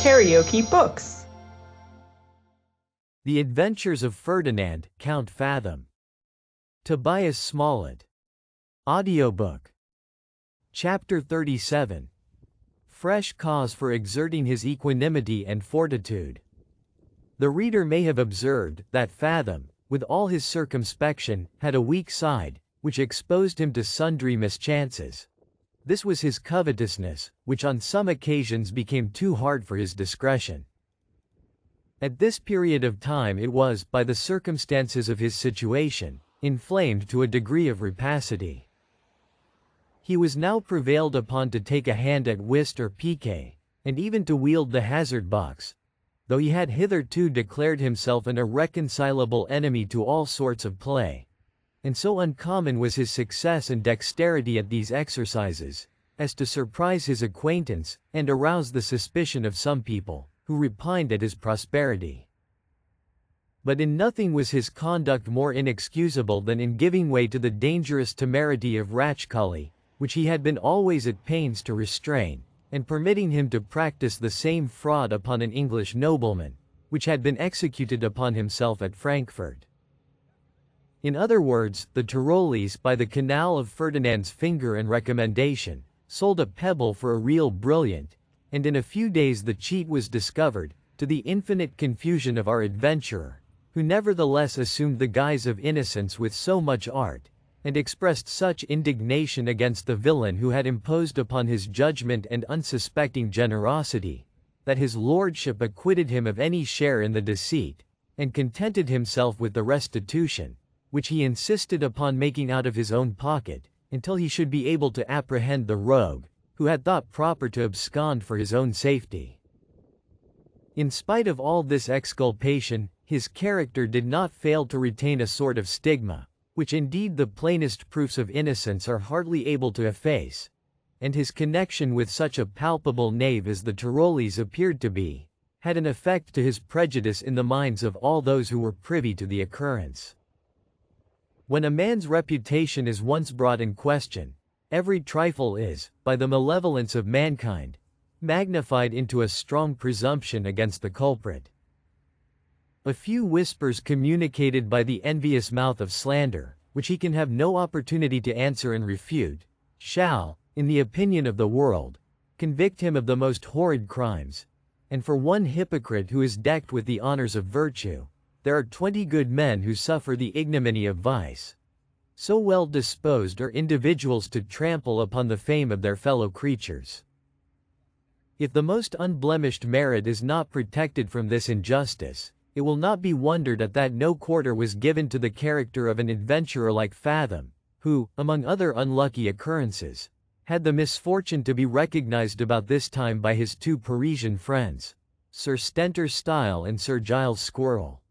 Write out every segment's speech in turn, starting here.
KaraokeBooks. The Adventures of Ferdinand, Count Fathom. Tobias Smollett. Audiobook. Chapter 37. Fresh cause for exerting his equanimity and fortitude. The reader may have observed that Fathom, with all his circumspection, had a weak side, which exposed him to sundry mischances. This was his covetousness, which on some occasions became too hard for his discretion. At this period of time it was, by the circumstances of his situation, inflamed to a degree of rapacity. He was now prevailed upon to take a hand at whist or piquet, and even to wield the hazard box, though he had hitherto declared himself an irreconcilable enemy to all sorts of play. And so uncommon was his success and dexterity at these exercises, as to surprise his acquaintance, and arouse the suspicion of some people, who repined at his prosperity. But in nothing was his conduct more inexcusable than in giving way to the dangerous temerity of Ratchcully, which he had been always at pains to restrain, and permitting him to practice the same fraud upon an English nobleman, which had been executed upon himself at Frankfurt. In other words, the Tyrolees, by the canal of Ferdinand's finger and recommendation, sold a pebble for a real brilliant, and in a few days the cheat was discovered, to the infinite confusion of our adventurer, who nevertheless assumed the guise of innocence with so much art, and expressed such indignation against the villain who had imposed upon his judgment and unsuspecting generosity, that his lordship acquitted him of any share in the deceit, and contented himself with the restitution, which he insisted upon making out of his own pocket, until he should be able to apprehend the rogue, who had thought proper to abscond for his own safety. In spite of all this exculpation, his character did not fail to retain a sort of stigma, which indeed the plainest proofs of innocence are hardly able to efface, and his connection with such a palpable knave as the Tyrolees appeared to be, had an effect to his prejudice in the minds of all those who were privy to the occurrence. When a man's reputation is once brought in question, every trifle is, by the malevolence of mankind, magnified into a strong presumption against the culprit. A few whispers communicated by the envious mouth of slander, which he can have no opportunity to answer and refute, shall, in the opinion of the world, convict him of the most horrid crimes, and for one hypocrite who is decked with the honors of virtue, there are 20 good men who suffer the ignominy of vice. So well disposed are individuals to trample upon the fame of their fellow creatures. If the most unblemished merit is not protected from this injustice, it will not be wondered at that no quarter was given to the character of an adventurer like Fathom, who, among other unlucky occurrences, had the misfortune to be recognized about this time by his two Parisian friends, Sir Stentor Stile and Sir Giles Squirrel.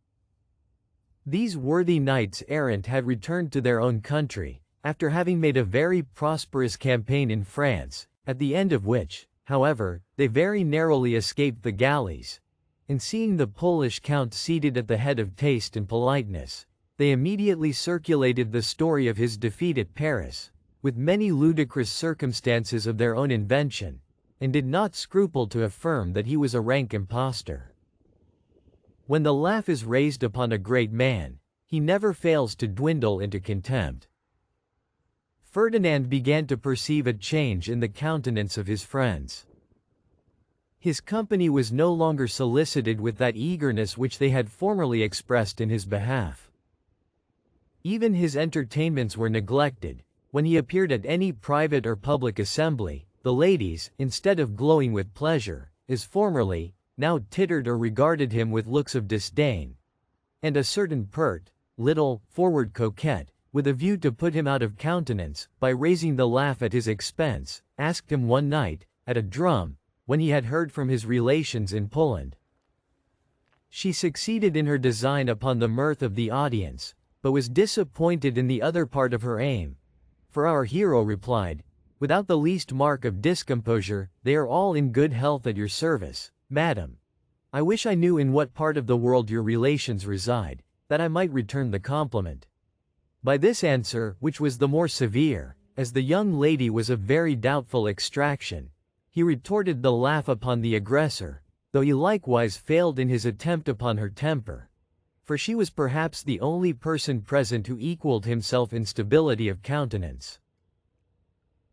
These worthy knights errant had returned to their own country, after having made a very prosperous campaign in France, at the end of which, however, they very narrowly escaped the galleys, and seeing the Polish count seated at the head of taste and politeness, they immediately circulated the story of his defeat at Paris, with many ludicrous circumstances of their own invention, and did not scruple to affirm that he was a rank impostor. When the laugh is raised upon a great man, he never fails to dwindle into contempt. Ferdinand began to perceive a change in the countenance of his friends. His company was no longer solicited with that eagerness which they had formerly expressed in his behalf. Even his entertainments were neglected. When he appeared at any private or public assembly, the ladies, instead of glowing with pleasure, as formerly, now tittered or regarded him with looks of disdain, and a certain pert, little, forward coquette, with a view to put him out of countenance, by raising the laugh at his expense, asked him one night, at a drum, when he had heard from his relations in Poland. She succeeded in her design upon the mirth of the audience, but was disappointed in the other part of her aim, for our hero replied, without the least mark of discomposure, "They are all in good health at your service, madam. I wish I knew in what part of the world your relations reside, that I might return the compliment." By this answer, which was the more severe, as the young lady was of very doubtful extraction, he retorted the laugh upon the aggressor, though he likewise failed in his attempt upon her temper. For she was perhaps the only person present who equaled himself in stability of countenance.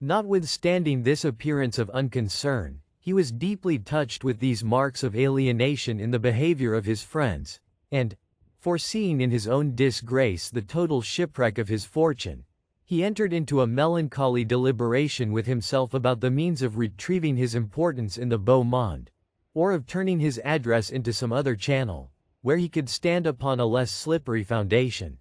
Notwithstanding this appearance of unconcern, he was deeply touched with these marks of alienation in the behavior of his friends, and, foreseeing in his own disgrace the total shipwreck of his fortune, he entered into a melancholy deliberation with himself about the means of retrieving his importance in the beau monde, or of turning his address into some other channel, where he could stand upon a less slippery foundation.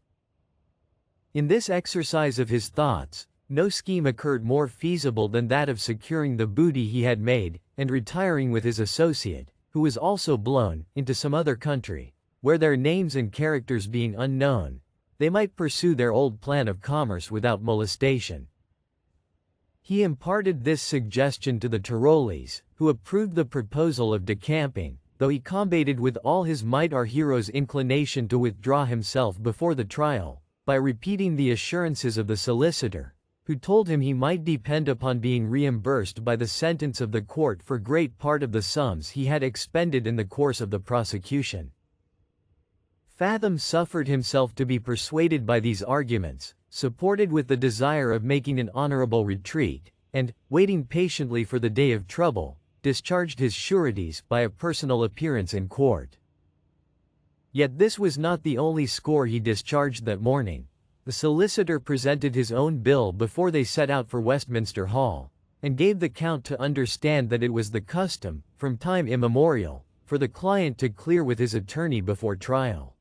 In this exercise of his thoughts, no scheme occurred more feasible than that of securing the booty he had made, and retiring with his associate, who was also blown, into some other country, where their names and characters being unknown, they might pursue their old plan of commerce without molestation. He imparted this suggestion to the Tyrolees, who approved the proposal of decamping, though he combated with all his might our hero's inclination to withdraw himself before the trial, by repeating the assurances of the solicitor, who told him he might depend upon being reimbursed by the sentence of the court for great part of the sums he had expended in the course of the prosecution. Fathom suffered himself to be persuaded by these arguments, supported with the desire of making an honorable retreat, and, waiting patiently for the day of trouble, discharged his sureties by a personal appearance in court. Yet this was not the only score he discharged that morning. The solicitor presented his own bill before they set out for Westminster Hall, and gave the Count to understand that it was the custom, from time immemorial, for the client to clear with his attorney before trial.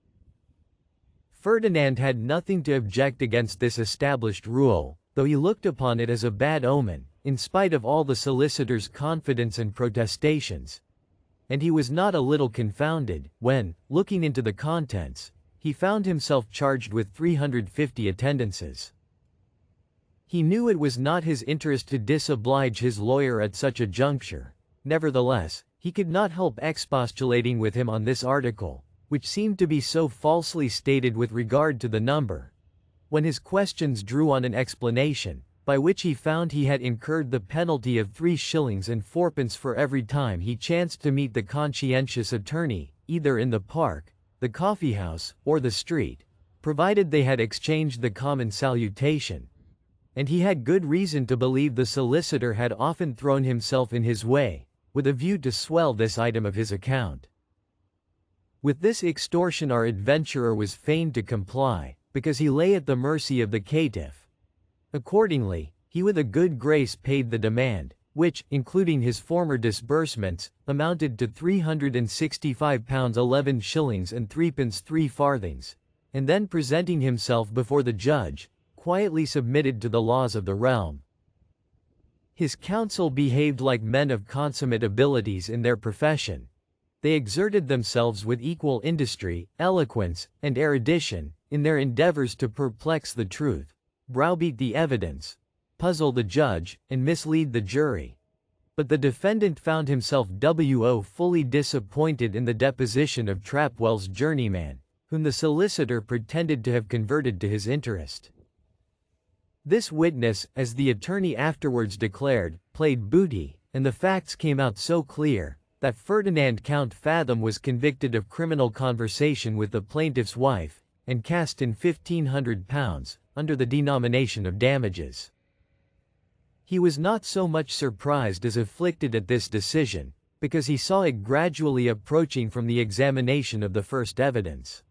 Ferdinand had nothing to object against this established rule, though he looked upon it as a bad omen, in spite of all the solicitor's confidence and protestations. And he was not a little confounded, when, looking into the contents, he found himself charged with 350 attendances. He knew it was not his interest to disoblige his lawyer at such a juncture. Nevertheless, he could not help expostulating with him on this article, which seemed to be so falsely stated with regard to the number. When his questions drew on an explanation, by which he found he had incurred the penalty of 3 shillings and 4pence for every time he chanced to meet the conscientious attorney, either in the park, the coffee-house, or the street, provided they had exchanged the common salutation, and he had good reason to believe the solicitor had often thrown himself in his way, with a view to swell this item of his account. With this extortion our adventurer was fain to comply, because he lay at the mercy of the caitiff. Accordingly, he with a good grace paid the demand, which, including his former disbursements, amounted to £365 11 shillings and 3pence 3 farthings, and then presenting himself before the judge, quietly submitted to the laws of the realm. His counsel behaved like men of consummate abilities in their profession. They exerted themselves with equal industry, eloquence, and erudition, in their endeavors to perplex the truth, browbeat the evidence, puzzle the judge, and mislead the jury. But the defendant found himself fully disappointed in the deposition of Trapwell's journeyman, whom the solicitor pretended to have converted to his interest. This witness, as the attorney afterwards declared, played booty, and the facts came out so clear, that Ferdinand Count Fathom was convicted of criminal conversation with the plaintiff's wife, and cast in £1,500, under the denomination of damages. He was not so much surprised as afflicted at this decision, because he saw it gradually approaching from the examination of the first evidence.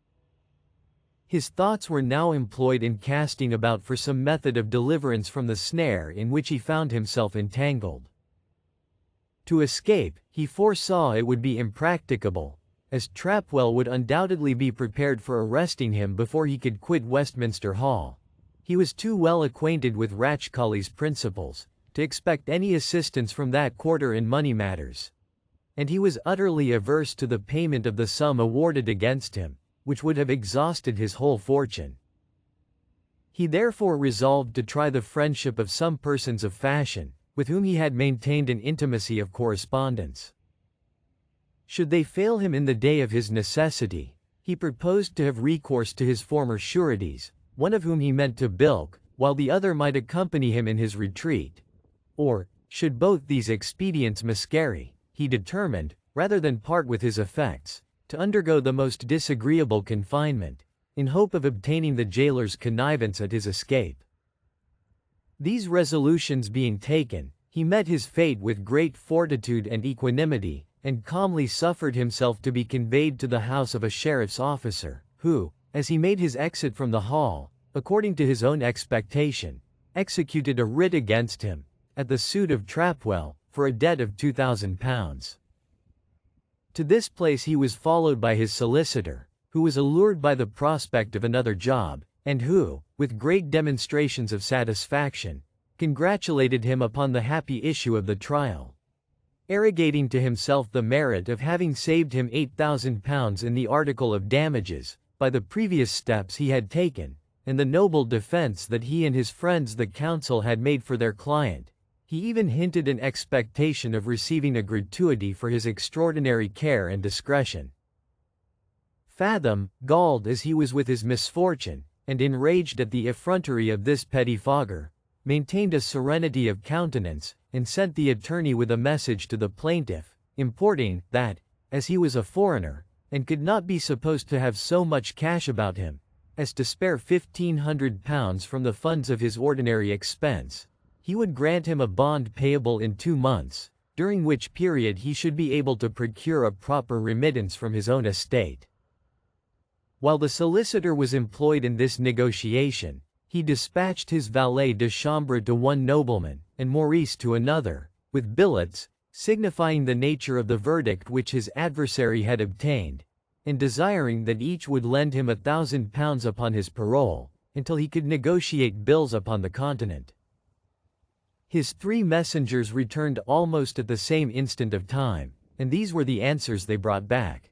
His thoughts were now employed in casting about for some method of deliverance from the snare in which he found himself entangled. To escape, he foresaw it would be impracticable, as Trapwell would undoubtedly be prepared for arresting him before he could quit Westminster Hall. He was too well acquainted with Ratchcolly's principles to expect any assistance from that quarter in money matters, and he was utterly averse to the payment of the sum awarded against him, which would have exhausted his whole fortune. He therefore resolved to try the friendship of some persons of fashion, with whom he had maintained an intimacy of correspondence. Should they fail him in the day of his necessity, he proposed to have recourse to his former sureties, one of whom he meant to bilk, while the other might accompany him in his retreat. Or, should both these expedients miscarry, he determined, rather than part with his effects, to undergo the most disagreeable confinement, in hope of obtaining the jailer's connivance at his escape. These resolutions being taken, he met his fate with great fortitude and equanimity, and calmly suffered himself to be conveyed to the house of a sheriff's officer, who, as he made his exit from the hall, according to his own expectation, executed a writ against him, at the suit of Trapwell, for a debt of £2,000. To this place he was followed by his solicitor, who was allured by the prospect of another job, and who, with great demonstrations of satisfaction, congratulated him upon the happy issue of the trial, arrogating to himself the merit of having saved him £8,000 in the article of damages, by the previous steps he had taken, and the noble defense that he and his friends the counsel had made for their client. He even hinted an expectation of receiving a gratuity for his extraordinary care and discretion. Fathom, galled as he was with his misfortune, and enraged at the effrontery of this pettifogger, maintained a serenity of countenance, and sent the attorney with a message to the plaintiff, importing that, as he was a foreigner, and could not be supposed to have so much cash about him, as to spare £1,500 from the funds of his ordinary expense, he would grant him a bond payable in 2 months, during which period he should be able to procure a proper remittance from his own estate. While the solicitor was employed in this negotiation, he dispatched his valet de chambre to one nobleman, and Maurice to another, with billets, signifying the nature of the verdict which his adversary had obtained, and desiring that each would lend him £1,000 upon his parole, until he could negotiate bills upon the continent. His 3 messengers returned almost at the same instant of time, and these were the answers they brought back.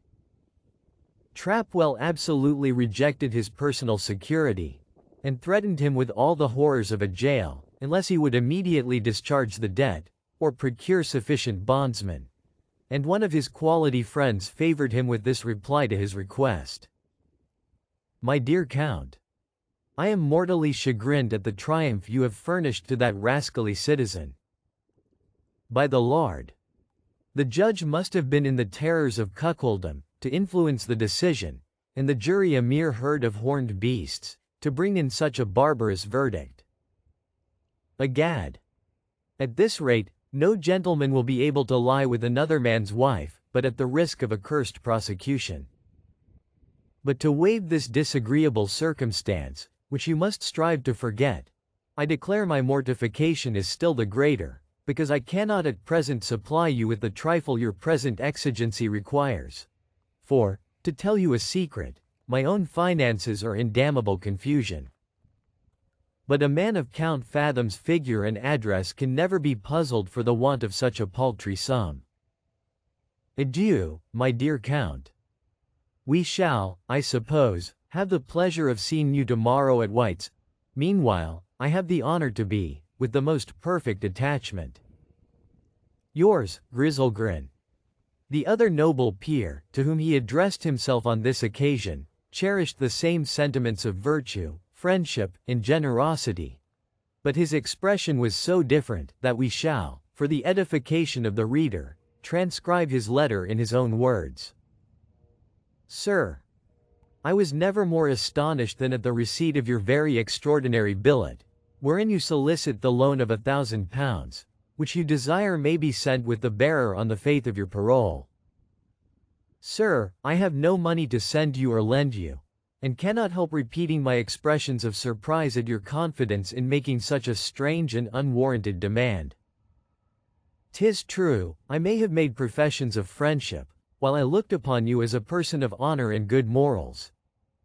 Trapwell absolutely rejected his personal security, and threatened him with all the horrors of a jail, unless he would immediately discharge the debt, or procure sufficient bondsmen. And one of his quality friends favored him with this reply to his request. My dear Count, I am mortally chagrined at the triumph you have furnished to that rascally citizen. By the Lord, the judge must have been in the terrors of cuckoldom, to influence the decision, and the jury a mere herd of horned beasts, to bring in such a barbarous verdict. Egad! At this rate, no gentleman will be able to lie with another man's wife, but at the risk of a cursed prosecution. But to waive this disagreeable circumstance, which you must strive to forget, I declare my mortification is still the greater, because I cannot at present supply you with the trifle your present exigency requires. For, to tell you a secret, my own finances are in damnable confusion. But a man of Count Fathom's figure and address can never be puzzled for the want of such a paltry sum. Adieu, my dear Count. We shall, I suppose, have the pleasure of seeing you tomorrow at White's. Meanwhile, I have the honor to be, with the most perfect attachment, yours, Griselgrin. The other noble peer, to whom he addressed himself on this occasion, cherished the same sentiments of virtue, friendship, and generosity. But his expression was so different, that we shall, for the edification of the reader, transcribe his letter in his own words. Sir, I was never more astonished than at the receipt of your very extraordinary billet, wherein you solicit the loan of £1,000, which you desire may be sent with the bearer on the faith of your parole. Sir, I have no money to send you or lend you, and cannot help repeating my expressions of surprise at your confidence in making such a strange and unwarranted demand. 'Tis true, I may have made professions of friendship, while I looked upon you as a person of honor and good morals.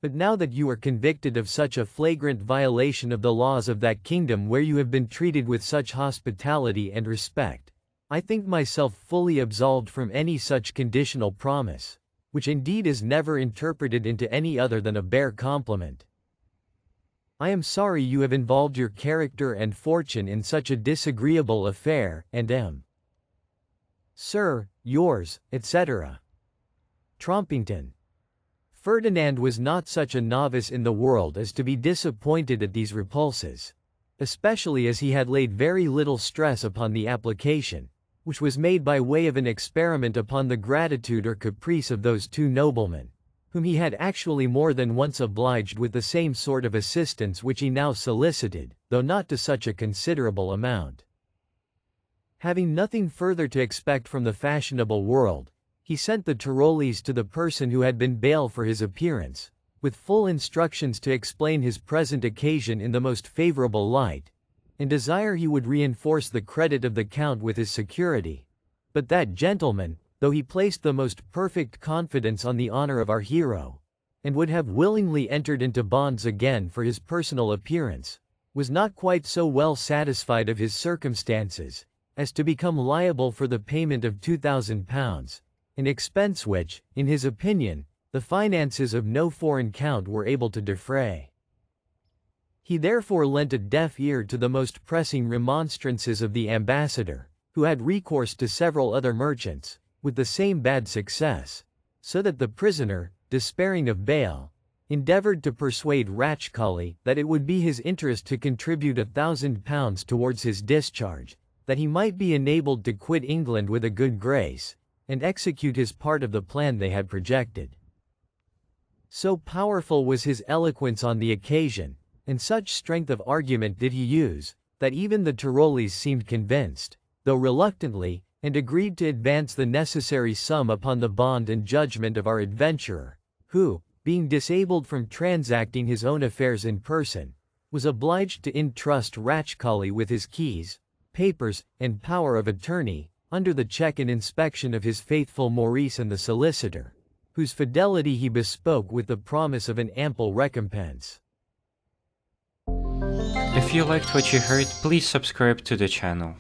But now that you are convicted of such a flagrant violation of the laws of that kingdom where you have been treated with such hospitality and respect, I think myself fully absolved from any such conditional promise, which indeed is never interpreted into any other than a bare compliment. I am sorry you have involved your character and fortune in such a disagreeable affair, and am, Sir, yours, etc. Trompington. Ferdinand was not such a novice in the world as to be disappointed at these repulses, especially as he had laid very little stress upon the application, which was made by way of an experiment upon the gratitude or caprice of those two noblemen, whom he had actually more than once obliged with the same sort of assistance which he now solicited, though not to such a considerable amount. Having nothing further to expect from the fashionable world, he sent the Tyrolees to the person who had been bail for his appearance, with full instructions to explain his present occasion in the most favorable light, and desire he would reinforce the credit of the Count with his security. But that gentleman, though he placed the most perfect confidence on the honor of our hero, and would have willingly entered into bonds again for his personal appearance, was not quite so well satisfied of his circumstances, as to become liable for the payment of £2,000, an expense which, in his opinion, the finances of no foreign count were able to defray. He therefore lent a deaf ear to the most pressing remonstrances of the ambassador, who had recourse to several other merchants, with the same bad success, so that the prisoner, despairing of bail, endeavored to persuade Ratchcali that it would be his interest to contribute £1,000 towards his discharge, that he might be enabled to quit England with a good grace, and execute his part of the plan they had projected. So powerful was his eloquence on the occasion, and such strength of argument did he use, that even the Tyrolees seemed convinced, though reluctantly, and agreed to advance the necessary sum upon the bond and judgment of our adventurer, who, being disabled from transacting his own affairs in person, was obliged to entrust Ratchcali with his keys, papers, and power of attorney, under the check and inspection of his faithful Maurice and the solicitor, whose fidelity he bespoke with the promise of an ample recompense. If you liked what you heard, please subscribe to the channel.